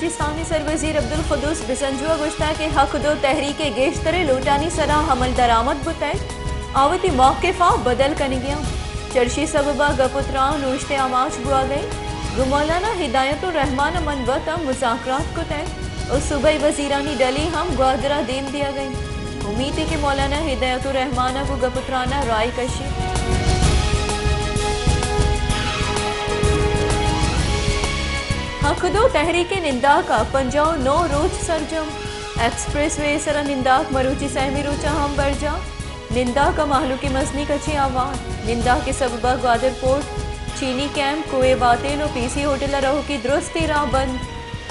बलूचिस्तानी सरवजीर अब्दुल कुद्दूस बिसंजुआ गुश्ता के हक दो तहरीक गेश्तरे लोटानी सरा हमल दरामद बुतै आवती मौक़िफ़ा बदल कनिगिया चर्शी सबबा गपुत्रा नोश्ते आमाज बुआ गई मौलाना हिदायतुर रहमान मनवता मुज़ाकरात को तय और सूबाई वजीरानी डली हम ग्वादरा देम दिया गई। उम्मीद है कि मौलाना हिदायतुर रहमान को गपुत्राना राय कशी हक दो तहरीक निंदा का पंजाब 9 रोज सरजम एक्सप्रेस वे सरा निंदाक मरूची सहमी रोचा हम बरजा निंदा का माहलू की मसनी कच्ची आवाज निंदा के सबबा ग्वादर पोर्ट चीनी कैंप कुए बातेल और पीसी होटल रहो की दुरुस्ती राह बंद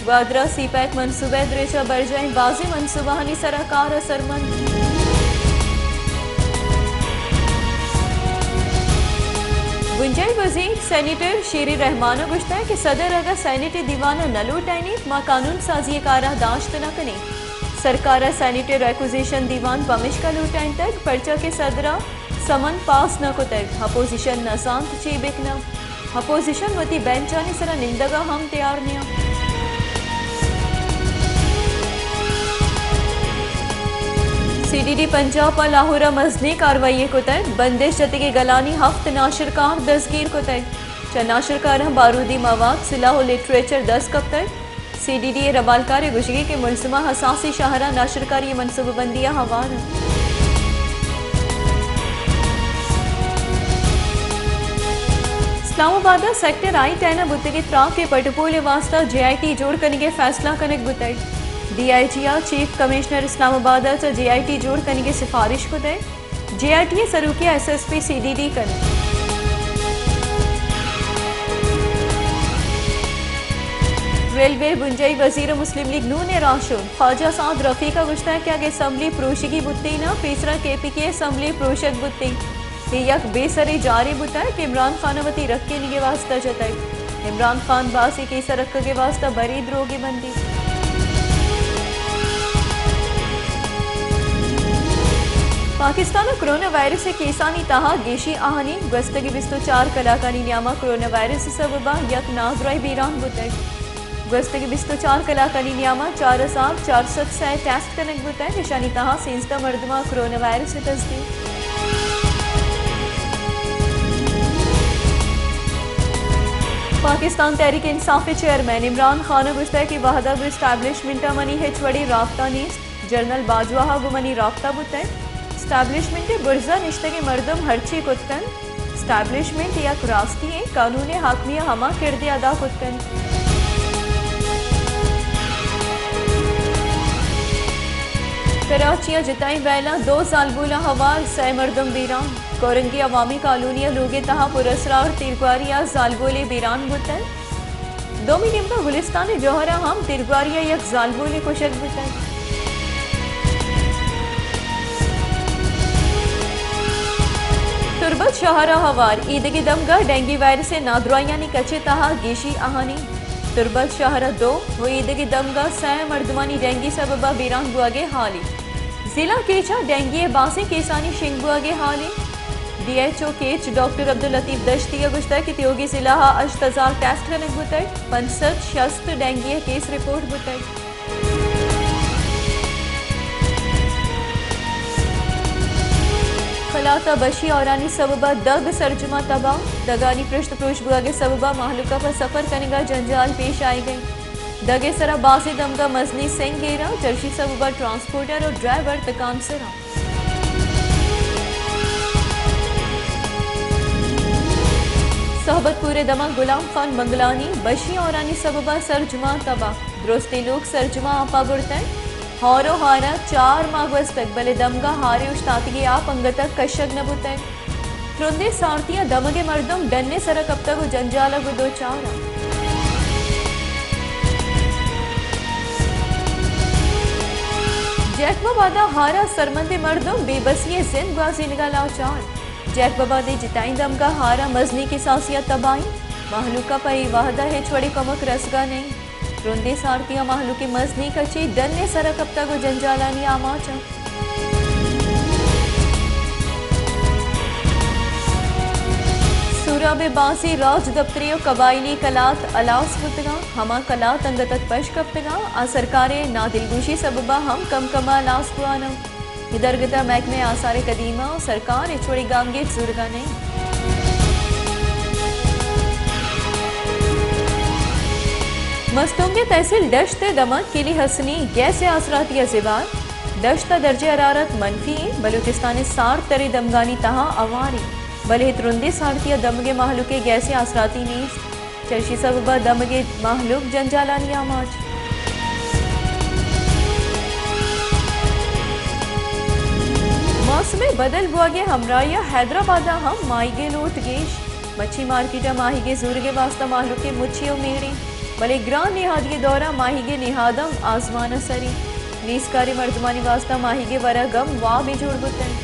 ग्वादरा सी पैक मनसूबे द्रेचा बरजाई बाजी मनसूबा हनी सराकार असरमंद गुंजाई वजीर सैनिटर शेरी रहमाना गुश्ता है कि सदर अगर सैनिटर दीवाना न लौटाइनी माँ कानून साजी कारा दाश्त न कने सरकारा सैनिटर एक्विजिशन दीवान पमिश का लौटाइन तक पर्चा के सदरा समन पास न को तक अपोजिशन न शांत ची बिकना अपोजिशन वती बेंचानी सरा निंदगा हम तैयार निया सीडीडी पंजाब पर लाहौरा मजनी कार्रवाई को तय बंदिश जति के गलानी हफ्त नाशरकार दसगीर को तय च नाशरकार बारूदी मवाद सिलाह लिटरेचर 10 कब तक सीडीडी रबालकार गुशगी के मुलजमा हसासी शाहरा नाशरकारी मनसूबबंदियाँ हवान इस्लामाबाद सेक्टर आई टैना बुद्ध के त्राक के पटपोले वास्ता JIT जोड़ करने के फैसला कनक बुतई DIGR chief commissioner Islamabad JIT जोड़ करने की सिफारिश को दे JIT सरूकिया SSP CDD करे रेलवे बुंजई वजीर मुस्लिम लीग नून राशुन ख्वाजा साद रफीका गुश्ता के आगे असम्बली प्रोशिकी बुत्ती न तीसरा KPK असम्बली प्रोशक बुत्ती यक बेसरे जारी बुता कि इमरान खान वती रख के निगे वास्ता जताई इमरान खान बासी की सरक के वास्ता बरीद रोगी बंदी पाकिस्तान कोरोना वायरस से केसानी ताहा गेशी आहनी गस्तगी 24 कलाकानी न्यामा कोरोना वायरस सबबा यक नाजराई बीरान बुतई गस्तगी 24 कलाकानी न्यामा 4400 टेस्ट कनक बुतई निशानी ताहा सेंसदा मर्दमा कोरोना वायरस से तस्दीक पाकिस्तान तहरीक इंसाफ चेयरमैन इमरान खान गुश्ता की वहदा इस्टेब्लिशमेंट मनी हेचवड़ी राब्ता नीस्त जनरल बाजवा गुमनी राब्ता बुतई स्टैब्लिशमेंट बुर्जा निश्ते के मर्दम हरची कुतकन स्टैब्लिशमेंट या रास्ती कानून हाकमिया हमा किरदे अदा कुतकन कराचिया जिताई बैला 2 साल बुला हवाल सै मर्दम बीरान कोरंगी अवामी कॉलोनिया लोगे तहा पुरसरा और तिरगवारिया जालबोले बीरान बुतन 2 मिनट गुलिस्तान जौहरा हम तिरगवारिया यक जालबोले कुशक बुतन तुरबत शहरा हवार ईद की दमगा डेंगू वायरस से नादरायानी कच्चे तहा गेशी आहानी तुरबत शहरा 2 वो ईद की दमगा सै मर्दमानी डेंगी सबबा बीरान बुआगे हाली जिला केचा डेंगी बासे केसानी शिंग बुआगे हाली DHO केच डॉक्टर अब्दुल लतीफ दश्ती गुश्ता की त्योगी जिला अश्तजार टेस्ट कनक बुतई 65 शस्त डेंगी केस रिपोर्ट बुतई खलाता बशी औरानी सबबा दग सरजमा तबाह दगानी पृष्ठ बुआ के सबबा महलुका पर सफर करने का जंजाल पेश आई गई दगे सरा बासी दमगा मजनी सिंह गेरा चर्शी सबबा ट्रांसपोर्टर और ड्राइवर तकाम सरा सोहबत पूरे दमा गुलाम खान बंगलानी बशी औरानी सबबा सरजुमा तबाह दुरुस्ती लोग सरजुमा आपा बुरतन हौरो हारा 4 मागवस तक बले दमगा हारे उश्तातिगे आप अंगतक कशक नबुतन त्रुंदे सारतिया दमगे मर्दम डन्ने सरक अब तक जंजाला गुदो चारा जैकबाबादा हारा सरमंदे मर्दम बेबसी जिंद बाजी निगाला चार जैकबाबादे जिताई दमगा हारा मजनी की सासिया तबाही महलूका पई वाहदा है छोड़ी कमक रसगा नहीं रुंदे सारतिया महलू की मजनी कची डन्ने सरक अब तक जंजालानी आमाचा सूराबे बांसी राज दफ्तरियो कबायली कलात अलास बुतगा हमा कलात अंगतत पश कप्तगा आ सरकारे नादिलगोशी सबबा हम कम कमा लास पुआना इधरगता महकमे आसार कदीमा सरकार इचवड़ी गांगे जुर्गा नहीं। मस्तूंगे तहसील डश्त दमन किली हसनी गैस आसरातिया जिबान दश्ता दर्जे हरारत मनफी बलूचिस्तान सार तरे दमगानी तहा अवारी भले तुरंदे साड़तिया दमगे महलुके गैसे आसराती नीस चर्शी सबबा दमगे महलुक जंजालानी आमाज। मौसम बदल बुआगे हमराया हैदराबाद हम माईगे लोट गेश मच्छी मार्केटा माहीगे जुर्गे वास्ता महलुके मुच्छियो मेड़ी भले ग्रां निहादिये दौरा माहीगे निहादम आसमान सरी नीसकारी मर्दमानी वास्ता माहीगे वरा गम वाह बेजोड़ बुतन।